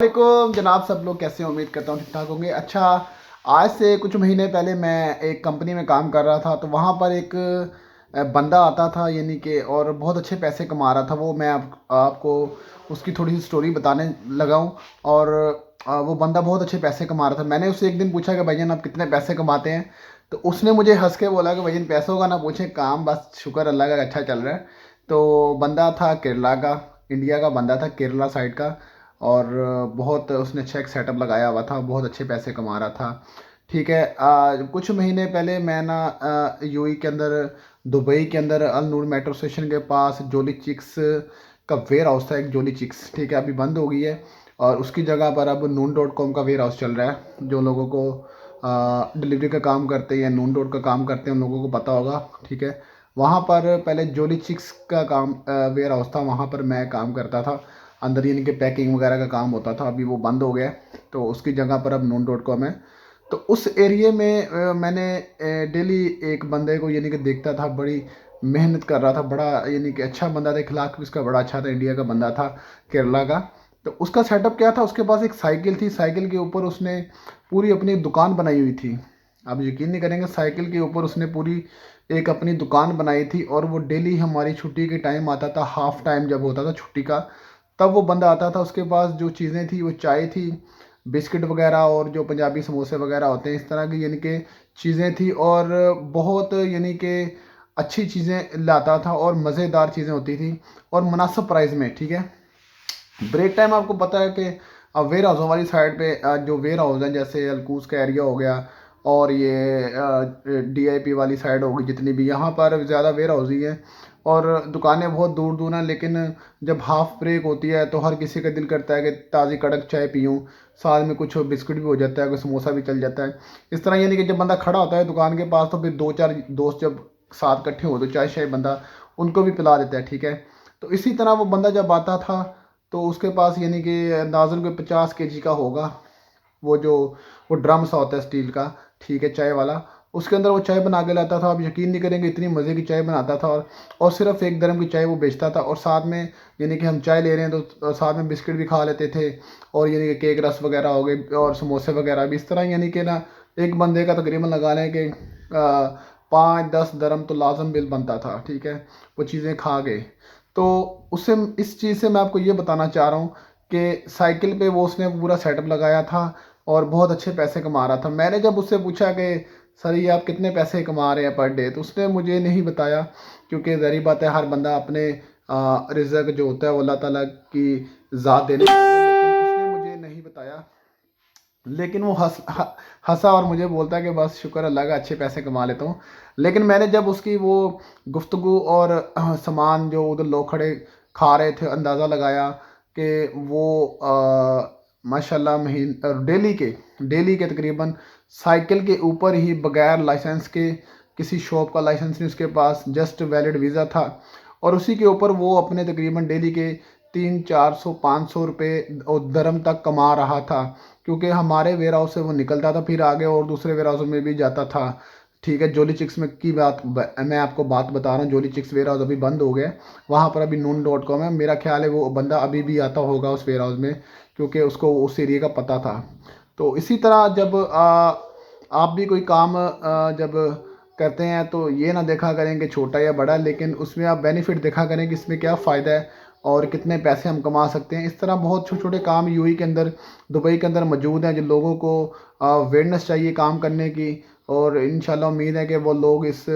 वालेकुम जनाब, सब लोग कैसे हैं? उम्मीद करता हूँ ठीक ठाक होंगे। अच्छा, आज से कुछ महीने पहले मैं एक कंपनी में काम कर रहा था, तो वहाँ पर एक बंदा आता था, यानी कि और बहुत अच्छे पैसे कमा रहा था वो। मैं आपको उसकी थोड़ी सी स्टोरी बताने लगा हूँ। और वो बंदा बहुत अच्छे पैसे कमा रहा था। मैंने उससे एक दिन पूछा कि भाईजान आप कितने पैसे कमाते हैं? तो उसने मुझे हंस के बोला कि भाईजान पैसों का ना पूछें, काम बस शुक्र अल्लाह का अच्छा चल रहा है। तो बंदा था केरला का, इंडिया का बंदा था, केरला साइड का। और बहुत उसने अच्छा एक सेटअप लगाया हुआ था, बहुत अच्छे पैसे कमा रहा था। ठीक है। कुछ महीने पहले मैं ना यूएई के अंदर, दुबई के अंदर अल नूर मेट्रो स्टेशन के पास जोली चिक्स का वेयर हाउस था, एक जोली चिक्स। ठीक है, अभी बंद हो गई है। और उसकी जगह पर अब नून.com का वेयर हाउस चल रहा है। जो लोगों को डिलीवरी का काम करते हैं या नून डॉट का काम करते हैं उन लोगों को पता होगा। ठीक है, वहाँ पर पहले जोली चिक्स का काम वेयर हाउस था, वहाँ पर मैं काम करता था। अंदर यानी कि पैकिंग वगैरह का काम होता था। अभी वो बंद हो गया है, तो उसकी जगह पर अब नून.com है। तो उस एरिए में मैंने डेली एक बंदे को यानी कि देखता था, बड़ी मेहनत कर रहा था, बड़ा यानी कि अच्छा बंदा था, इखलाक भी उसका बड़ा अच्छा था, इंडिया का बंदा था, केरला का। तो उसका सेटअप क्या था, उसके पास एक साइकिल थी, साइकिल के ऊपर उसने पूरी अपनी दुकान बनाई हुई थी। आप यकीन नहीं करेंगे, साइकिल के ऊपर उसने पूरी एक अपनी दुकान बनाई थी। और वो डेली हमारी छुट्टी के टाइम आता था, हाफ टाइम जब होता था छुट्टी का, तब वो बंदा आता था। उसके पास जो चीज़ें थी वो चाय थी, बिस्किट वगैरह, और जो पंजाबी समोसे वगैरह होते हैं इस तरह की यानी कि चीज़ें थी। और बहुत यानी कि अच्छी चीज़ें लाता था और मज़ेदार चीज़ें होती थी और मुनासिब प्राइस में। ठीक है। ब्रेक टाइम आपको पता है कि वेयर हाउस हमारी साइड पे जो वेयर हाउस है, जैसे अलकूस का एरिया हो गया, और ये डीआईपी वाली साइड होगी, जितनी भी यहाँ पर ज़्यादा वेयर हाउस ही है। और दुकानें बहुत दूर दूर हैं, लेकिन जब हाफ ब्रेक होती है तो हर किसी का दिल करता है कि ताज़ी कड़क चाय पीऊँ, साथ में कुछ बिस्किट भी हो जाता है, कोई समोसा भी चल जाता है। इस तरह यानी कि जब बंदा खड़ा होता है दुकान के पास, तो फिर दो चार दोस्त जब साथ इकट्ठे हो तो चाय शाय बंदा उनको भी पिला देता है। ठीक है। तो इसी तरह वो बंदा जब आता था, तो उसके पास यानी कि अंदाज़न कोई 50 kg का होगा, वो जो वो ड्रम सा होता है स्टील का। ठीक है, चाय वाला। उसके अंदर वो चाय बना के लाता था। आप यकीन नहीं करेंगे, इतनी मज़े की चाय बनाता था। और सिर्फ 1 दरम की चाय वो बेचता था। और साथ में यानी कि हम चाय ले रहे हैं तो साथ में बिस्किट भी खा लेते थे, और यानी कि केक रस वगैरह हो गए और समोसे वगैरह भी। इस तरह यानी कि ना एक बंदे का तकरीबन लगा लें कि 5-10 दरम तो लाजम बिल बनता था। ठीक है, वो चीज़ें खा गए। तो उससे इस चीज़ से मैं आपको ये बताना चाह रहा हूँ कि साइकिल पे वो उसने पूरा सेटअप लगाया था और बहुत अच्छे पैसे कमा रहा था। मैंने जब उससे पूछा कि सर ये आप कितने पैसे कमा रहे हैं पर डे, तो उसने मुझे नहीं बताया, क्योंकि ज़ाहिर बात है हर बंदा अपने रिज़्क जो होता है वो अल्लाह ताला की ज़ात देने वाली है, लेकिन उसने मुझे नहीं बताया। लेकिन वो हंसा और मुझे बोलता है कि बस शुक्र अल्लाह का, अच्छे पैसे कमा लेता हूँ। लेकिन मैंने जब उसकी वो गुफ्तगू और सामान जो उधर लोग खड़े खा रहे थे अंदाज़ा लगाया कि वो माशाल्लाह महीन डेली के तकरीबन साइकिल के ऊपर ही बगैर लाइसेंस के, किसी शॉप का लाइसेंस नहीं उसके पास, जस्ट वैलिड वीज़ा था। और उसी के ऊपर वो अपने तकरीबन डेली के 300-400-500 रुपये और दरम तक कमा रहा था, क्योंकि हमारे वेयर हाउस से वो निकलता था, फिर आगे और दूसरे वेयर हाउस में भी जाता था। ठीक है, जोली चिक्स में की मैं आपको बात बता रहा हूँ। जोली चिक्स वेयर हाउस अभी बंद हो गया, वहाँ पर अभी नून.com है। मेरा ख्याल है वो बंदा अभी भी आता होगा उस वेयर हाउस में, क्योंकि उसको उस एरिया का पता था। तो इसी तरह जब आप भी कोई काम जब करते हैं तो ये ना देखा करें कि छोटा या बड़ा, लेकिन उसमें आप बेनिफिट देखा करें कि इसमें क्या फ़ायदा है और कितने पैसे हम कमा सकते हैं। इस तरह बहुत छोटे छोटे काम यूएई के अंदर, दुबई के अंदर मौजूद हैं, जो लोगों को अवेयरनेस चाहिए काम करने की। और इंशाल्लाह उम्मीद है कि वो लोग इस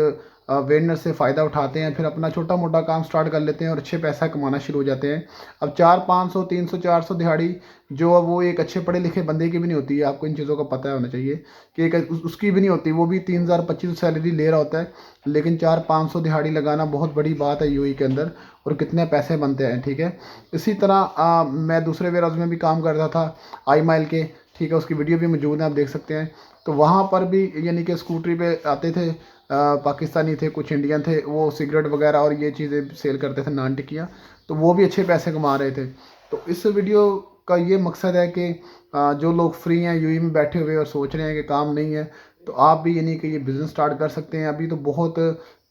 अवेयरनेस से फ़ायदा उठाते हैं, फिर अपना छोटा मोटा काम स्टार्ट कर लेते हैं और अच्छे पैसा कमाना शुरू हो जाते हैं। अब 400-500-300-400 दिहाड़ी जो अब वो एक अच्छे पढ़े लिखे बंदे की भी नहीं होती है, आपको इन चीज़ों का पता होना चाहिए कि एक उसकी भी नहीं होती। वो भी 3,000-25 सैलरी ले रहा होता है, लेकिन 400-500 दिहाड़ी लगाना बहुत बड़ी बात है यूएई के अंदर, और कितने पैसे बनते हैं। ठीक है। इसी तरह मैं दूसरे वेयर हाउस में भी काम करता था, आई माइल के। ठीक है, उसकी वीडियो भी मौजूद है, आप देख सकते हैं। तो वहाँ पर भी यानी कि स्कूटरी पे आते थे, पाकिस्तानी थे, कुछ इंडियन थे, वो सिगरेट वगैरह और ये चीज़ें सेल करते थे, नान टिकिया। तो वो भी अच्छे पैसे कमा रहे थे। तो इस वीडियो का ये मकसद है कि जो लोग फ्री हैं यूएई में बैठे हुए और सोच रहे हैं कि काम नहीं है, तो आप भी यानी कि ये बिज़नेस स्टार्ट कर सकते हैं। अभी तो बहुत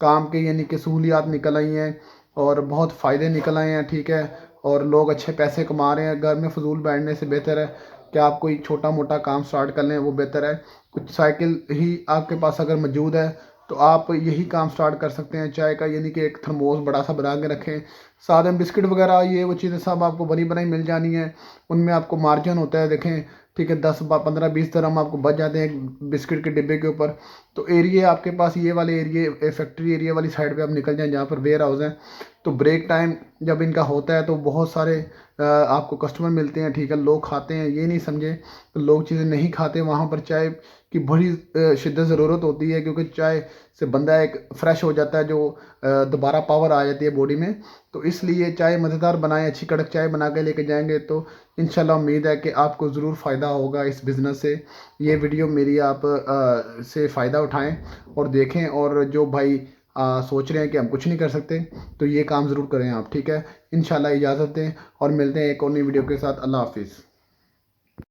काम के यानी कि सहूलियात निकल आई हैं और बहुत फ़ायदे निकल आए हैं। ठीक है। और लोग अच्छे पैसे कमा रहे हैं। घर में फजूल बैठने से बेहतर है कि आप कोई छोटा मोटा काम स्टार्ट कर लें, वो बेहतर है। कुछ साइकिल ही आपके पास अगर मौजूद है तो आप यही काम स्टार्ट कर सकते हैं चाय का, यानी कि एक थर्मोस बड़ा सा बना के रखें। साथ में बिस्किट वगैरह ये वो चीज़ें सब आपको बनी बनाई मिल जानी है, उनमें आपको मार्जिन होता है। देखें, ठीक है, 10 15 20 dirham आपको बच जाते हैं एक बिस्किट के डिब्बे के ऊपर। तो एरिए आपके पास ये वाले एरिए, फैक्ट्री एरिया वाली साइड पे आप निकल जाएं जहाँ पर वेयर हाउस है। तो ब्रेक टाइम जब इनका होता है तो बहुत सारे आपको कस्टमर मिलते हैं, ठीक है, लोग खाते हैं, ये नहीं समझे तो लोग चीज़ें नहीं खाते। वहाँ पर चाय की बड़ी शिद्दत ज़रूरत होती है, क्योंकि चाय से बंदा एक फ़्रेश हो जाता है, जो दोबारा पावर आ जाती है बॉडी में। तो इसलिए चाय मज़ेदार बनाएं, अच्छी कड़क चाय बना के लेके जाएंगे तो इंशाल्लाह उम्मीद है कि आपको ज़रूर फ़ायदा होगा इस बिज़नेस से। ये वीडियो मेरी आप से फ़ायदा उठाएं और देखें, और जो भाई सोच रहे हैं कि हम कुछ नहीं कर सकते तो ये काम ज़रूर करें आप, ठीक है। इंशाल्लाह इजाज़त दें और मिलते हैं एक और नई वीडियो के साथ। अल्लाह हाफिज़।